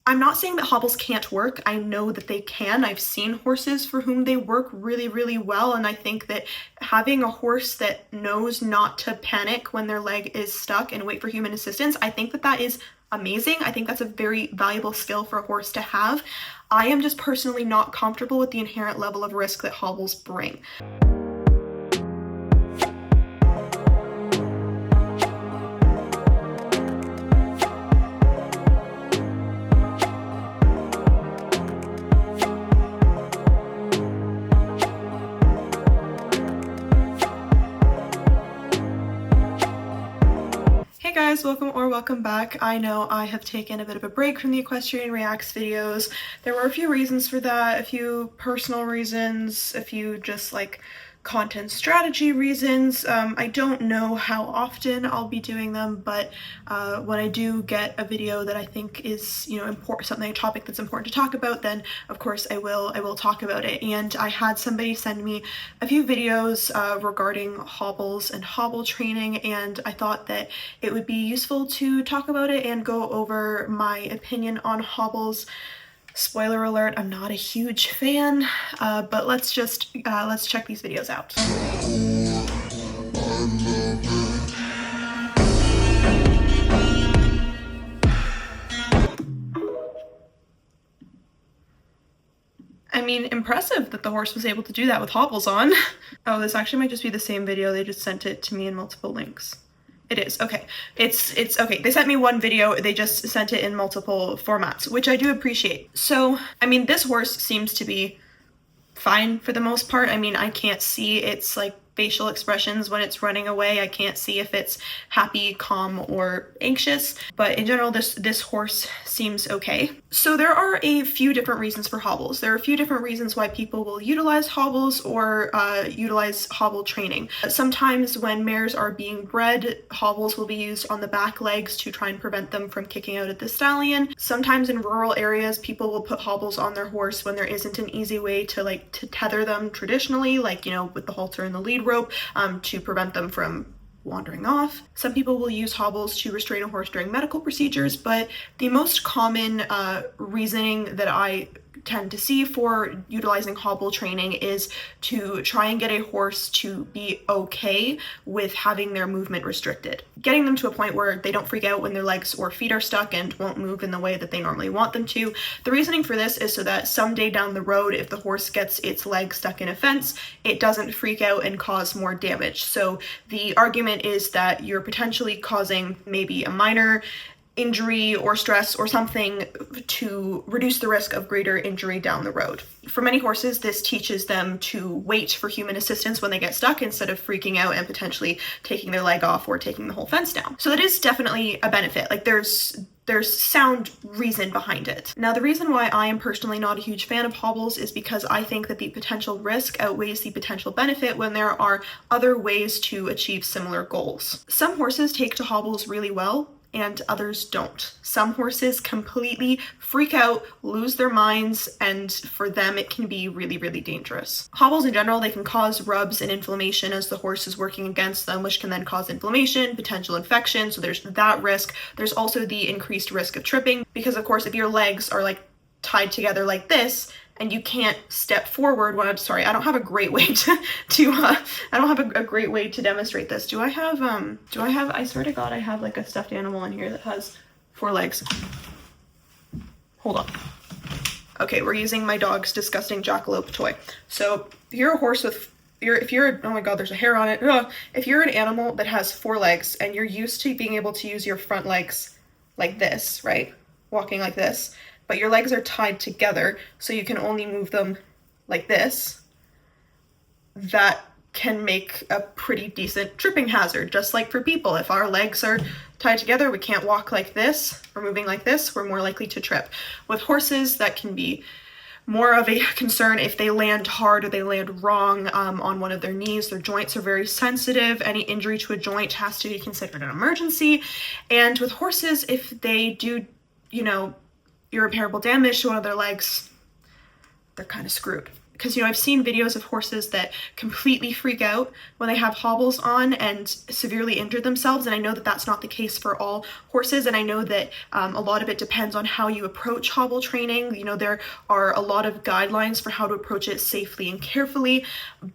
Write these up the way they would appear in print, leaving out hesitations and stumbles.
I'm not saying that hobbles can't work. I know that they can. I've seen horses for whom they work really, really well, and I think that having a horse that knows not to panic when their leg is stuck and wait for human assistance, I think that that is amazing. I think that's a very valuable skill for a horse to have. I am just personally not comfortable with the inherent level of risk that hobbles bring. Hey guys, welcome back. I know I have taken a bit of a break from the Equestrian Reacts videos. There were a few reasons for that, a few personal reasons, a few just like content strategy reasons. I don't know how often I'll be doing them, but when I do get a video that I think is, important, a topic that's important to talk about, then of course I will talk about it. And I had somebody send me a few videos regarding hobbles and hobble training, and I thought that it would be useful to talk about it and go over my opinion on hobbles. Spoiler alert, I'm not a huge fan, but let's check these videos out. I mean, impressive that the horse was able to do that with hobbles on. Oh, this actually might just be the same video. They just sent it to me in multiple links. It is, okay. It's okay. They sent me one video, they just sent it in multiple formats, which I do appreciate. So, I mean, this horse seems to be fine for the most part. I mean, I can't see its like facial expressions when it's running away. I can't see if it's happy, calm, or anxious, but in general, this horse seems okay. So there are a few different reasons for hobbles. There are a few different reasons why people will utilize hobbles or utilize hobble training. Sometimes when mares are being bred, hobbles will be used on the back legs to try and prevent them from kicking out at the stallion. Sometimes in rural areas, people will put hobbles on their horse when there isn't an easy way to tether them traditionally, like, with the halter and the lead rope, to prevent them from wandering off. Some people will use hobbles to restrain a horse during medical procedures, but the most common reasoning that I tend to see for utilizing hobble training is to try and get a horse to be okay with having their movement restricted. Getting them to a point where they don't freak out when their legs or feet are stuck and won't move in the way that they normally want them to. The reasoning for this is so that someday down the road, if the horse gets its leg stuck in a fence, it doesn't freak out and cause more damage. So the argument is that you're potentially causing maybe a minor injury or stress or something to reduce the risk of greater injury down the road. For many horses, this teaches them to wait for human assistance when they get stuck instead of freaking out and potentially taking their leg off or taking the whole fence down. So that is definitely a benefit. Like there's sound reason behind it. Now, the reason why I am personally not a huge fan of hobbles is because I think that the potential risk outweighs the potential benefit when there are other ways to achieve similar goals. Some horses take to hobbles really well, and others don't. Some horses completely freak out, lose their minds, and for them it can be really, really dangerous. Hobbles in general, they can cause rubs and inflammation as the horse is working against them, which can then cause inflammation, potential infection, so there's that risk. There's also the increased risk of tripping, because of course if your legs are like tied together like this, and you can't step forward when I don't have a great way a great way to demonstrate this. I swear to God, I have like a stuffed animal in here that has 4 legs. Hold on. Okay, we're using my dog's disgusting jackalope toy. So if you're a horse oh my God, there's a hair on it. Ugh. If you're an animal that has 4 legs and you're used to being able to use your front legs like this, right? Walking like this, but your legs are tied together, so you can only move them like this, that can make a pretty decent tripping hazard. Just like for people, if our legs are tied together, we can't walk like this, or moving like this, we're more likely to trip. With horses, that can be more of a concern if they land hard or they land wrong on one of their knees. Their joints are very sensitive. Any injury to a joint has to be considered an emergency. And with horses, if they do, irreparable damage to one of their legs, they're kind of screwed. Because, I've seen videos of horses that completely freak out when they have hobbles on and severely injure themselves, and I know that that's not the case for all horses, and I know that a lot of it depends on how you approach hobble training. There are a lot of guidelines for how to approach it safely and carefully,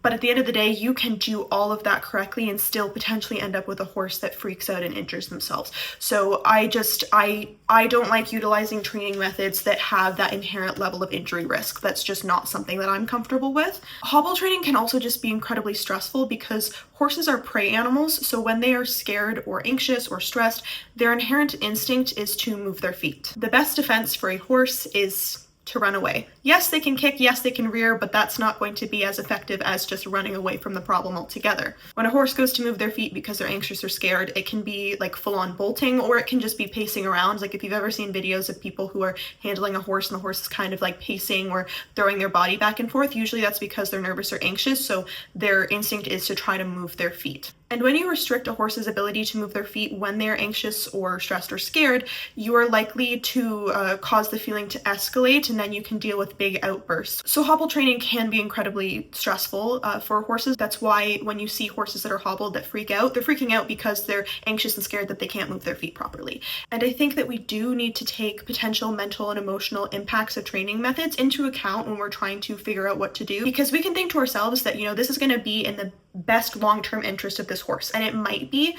but at the end of the day, you can do all of that correctly and still potentially end up with a horse that freaks out and injures themselves. So I don't like utilizing training methods that have that inherent level of injury risk. That's just not something that I'm comfortable with. Hobble training can also just be incredibly stressful because horses are prey animals, so when they are scared or anxious or stressed, their inherent instinct is to move their feet. The best defense for a horse is to run away. Yes, they can kick, yes, they can rear, but that's not going to be as effective as just running away from the problem altogether. When a horse goes to move their feet because they're anxious or scared, it can be like full-on bolting, or it can just be pacing around. Like if you've ever seen videos of people who are handling a horse and the horse is kind of like pacing or throwing their body back and forth, usually that's because they're nervous or anxious, so their instinct is to try to move their feet. And when you restrict a horse's ability to move their feet when they're anxious or stressed or scared, you are likely to cause the feeling to escalate, and then you can deal with big outbursts. So hobble training can be incredibly stressful for horses. That's why when you see horses that are hobbled that freak out, they're freaking out because they're anxious and scared that they can't move their feet properly. And I think that we do need to take potential mental and emotional impacts of training methods into account when we're trying to figure out what to do, because we can think to ourselves that, this is going to be in the best long-term interest of this horse, and it might be,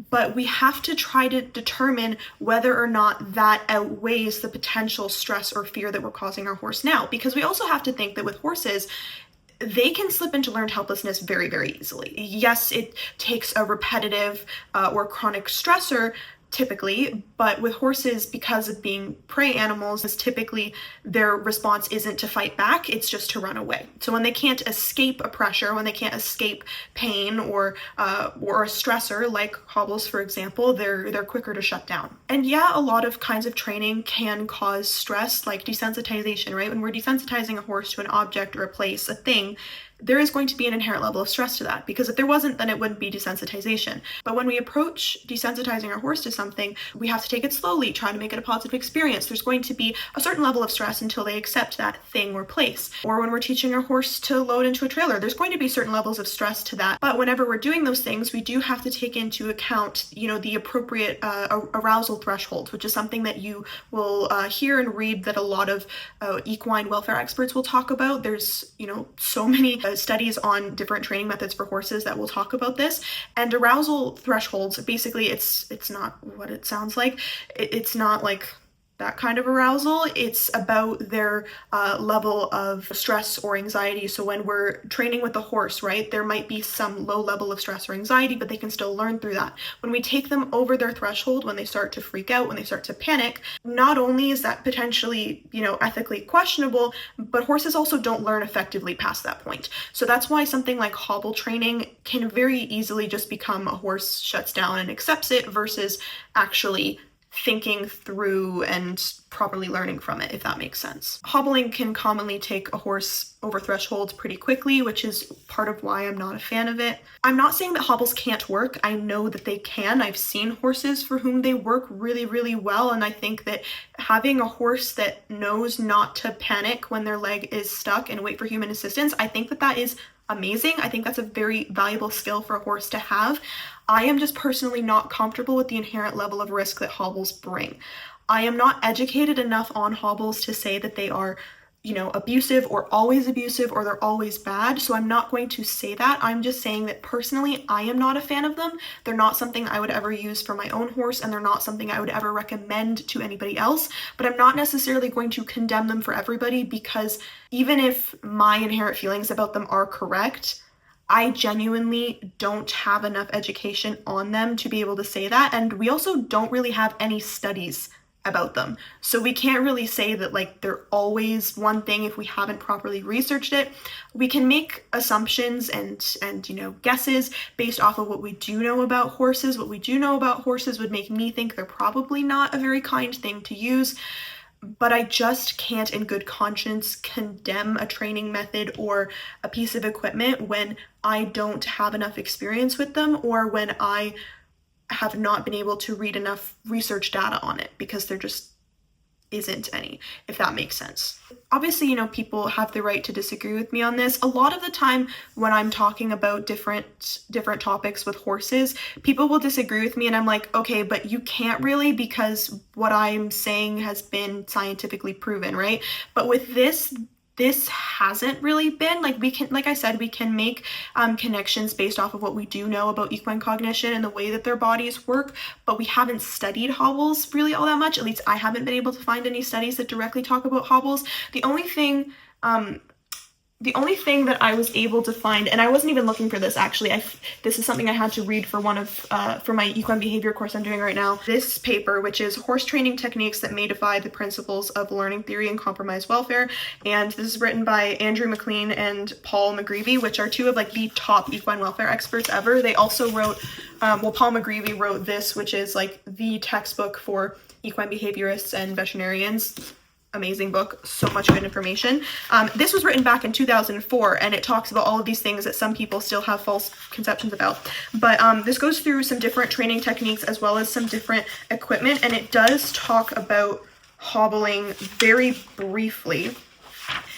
but we have to try to determine whether or not that outweighs the potential stress or fear that we're causing our horse now. Because we also have to think that with horses, they can slip into learned helplessness very, very easily. Yes, it takes a repetitive or chronic stressor typically, but with horses, because of being prey animals, typically their response isn't to fight back, it's just to run away. So when they can't escape a pressure, when they can't escape pain or a stressor like hobbles, for example, they're quicker to shut down. And yeah, a lot of kinds of training can cause stress, like desensitization, right? When we're desensitizing a horse to an object or a place, a thing, there is going to be an inherent level of stress to that, because if there wasn't, then it wouldn't be desensitization. But when we approach desensitizing our horse to something, we have to take it slowly, try to make it a positive experience. There's going to be a certain level of stress until they accept that thing or place. Or when we're teaching our horse to load into a trailer, there's going to be certain levels of stress to that. But whenever we're doing those things, we do have to take into account, the appropriate arousal threshold, which is something that you will hear and read that a lot of equine welfare experts will talk about. There's, so many studies on different training methods for horses that will talk about this. And arousal thresholds, basically it's not what it sounds like. It's not like that kind of arousal. It's about their level of stress or anxiety. So when we're training with the horse, right, there might be some low level of stress or anxiety, but they can still learn through that. When we take them over their threshold, when they start to freak out, when they start to panic, not only is that potentially, ethically questionable, but horses also don't learn effectively past that point. So that's why something like hobble training can very easily just become a horse shuts down and accepts it versus actually thinking through and properly learning from it, if that makes sense. Hobbling can commonly take a horse over thresholds pretty quickly, which is part of why I'm not a fan of it. I'm not saying that hobbles can't work. I know that they can. I've seen horses for whom they work really, really well, and I think that having a horse that knows not to panic when their leg is stuck and wait for human assistance, I think that is amazing. I think that's a very valuable skill for a horse to have. I am just personally not comfortable with the inherent level of risk that hobbles bring. I am not educated enough on hobbles to say that they are, abusive or they're always bad. So I'm not going to say that. I'm just saying that personally, I am not a fan of them. They're not something I would ever use for my own horse, and they're not something I would ever recommend to anybody else. But I'm not necessarily going to condemn them for everybody, because even if my inherent feelings about them are correct, I genuinely don't have enough education on them to be able to say that. And we also don't really have any studies about them. So we can't really say that they're always one thing if we haven't properly researched it. We can make assumptions and guesses based off of what we do know about horses. What we do know about horses would make me think they're probably not a very kind thing to use. But I just can't in good conscience condemn a training method or a piece of equipment when I don't have enough experience with them, or when I have not been able to read enough research data on it, because they're just isn't any, if that makes sense. Obviously, you know, people have the right to disagree with me on this. A lot of the time when I'm talking about different topics with horses, people will disagree with me and I'm like, okay, but you can't really, because what I'm saying has been scientifically proven, right? But with this hasn't really been. Like, we can, like I said, we can make connections based off of what we do know about equine cognition and the way that their bodies work, but we haven't studied hobbles really all that much. At least I haven't been able to find any studies that directly talk about hobbles. The only thing that I was able to find, and I wasn't even looking for this actually, this is something I had to read for for my equine behavior course I'm doing right now. This paper, which is Horse Training Techniques That May Defy the Principles of Learning Theory and Compromise Welfare, and this is written by Andrew McLean and Paul McGreevy, which are two of like the top equine welfare experts ever. They also wrote, Paul McGreevy wrote this, which is like the textbook for equine behaviorists and veterinarians. Amazing book, so much good information. This was written back in 2004 and it talks about all of these things that some people still have false conceptions about. But this goes through some different training techniques as well as some different equipment, and it does talk about hobbling very briefly.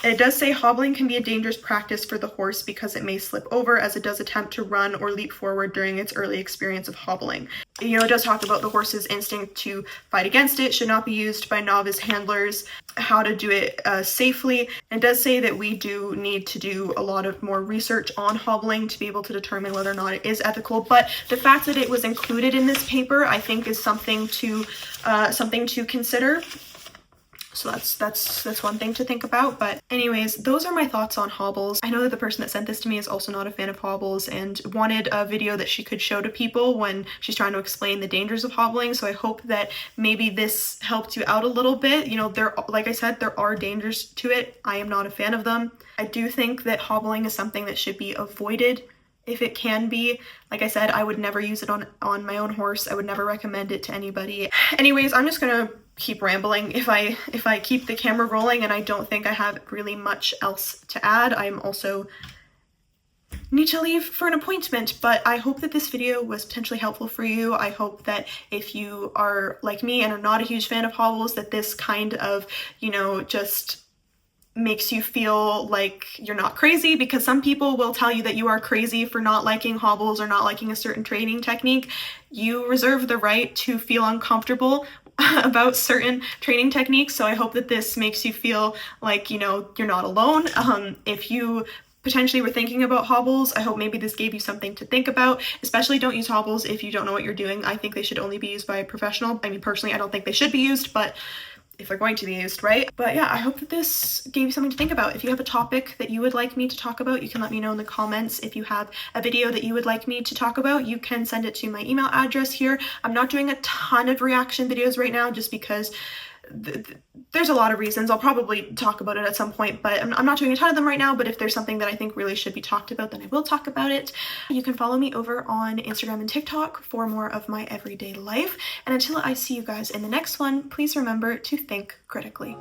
And it does say hobbling can be a dangerous practice for the horse because it may slip over as it does attempt to run or leap forward during its early experience of hobbling. You know, it does talk about the horse's instinct to fight against it, should not be used by novice handlers, how to do it safely. And it does say that we do need to do a lot of more research on hobbling to be able to determine whether or not it is ethical. But the fact that it was included in this paper, I think, is something to consider. So that's one thing to think about. But anyways, those are my thoughts on hobbles. I know that the person that sent this to me is also not a fan of hobbles and wanted a video that she could show to people when she's trying to explain the dangers of hobbling. So I hope that maybe this helped you out a little bit. You know, like I said, there are dangers to it. I am not a fan of them. I do think that hobbling is something that should be avoided if it can be. Like I said, I would never use it on my own horse. I would never recommend it to anybody. Anyways, I'm just gonna keep rambling. If I keep the camera rolling and I don't think I have really much else to add, I'm also need to leave for an appointment. But I hope that this video was potentially helpful for you. I hope that if you are like me and are not a huge fan of hobbles, that this kind of, you know, just makes you feel like you're not crazy, because some people will tell you that you are crazy for not liking hobbles or not liking a certain training technique. You reserve the right to feel uncomfortable about certain training techniques. So I hope that this makes you feel like, you know, you're not alone. If you potentially were thinking about hobbles, I hope maybe this gave you something to think about. Especially don't use hobbles if you don't know what you're doing. I think they should only be used by a professional. I mean, personally, I don't think they should be used, but if they're going to be used, right? But yeah, I hope that this gave you something to think about. If you have a topic that you would like me to talk about, you can let me know in the comments. If you have a video that you would like me to talk about, you can send it to my email address here. I'm not doing a ton of reaction videos right now just because there's a lot of reasons. I'll probably talk about it at some point, but I'm not doing a ton of them right now. But if there's something that I think really should be talked about, then I will talk about it. You can follow me over on Instagram and TikTok for more of my everyday life. And until I see you guys in the next one, please remember to think critically.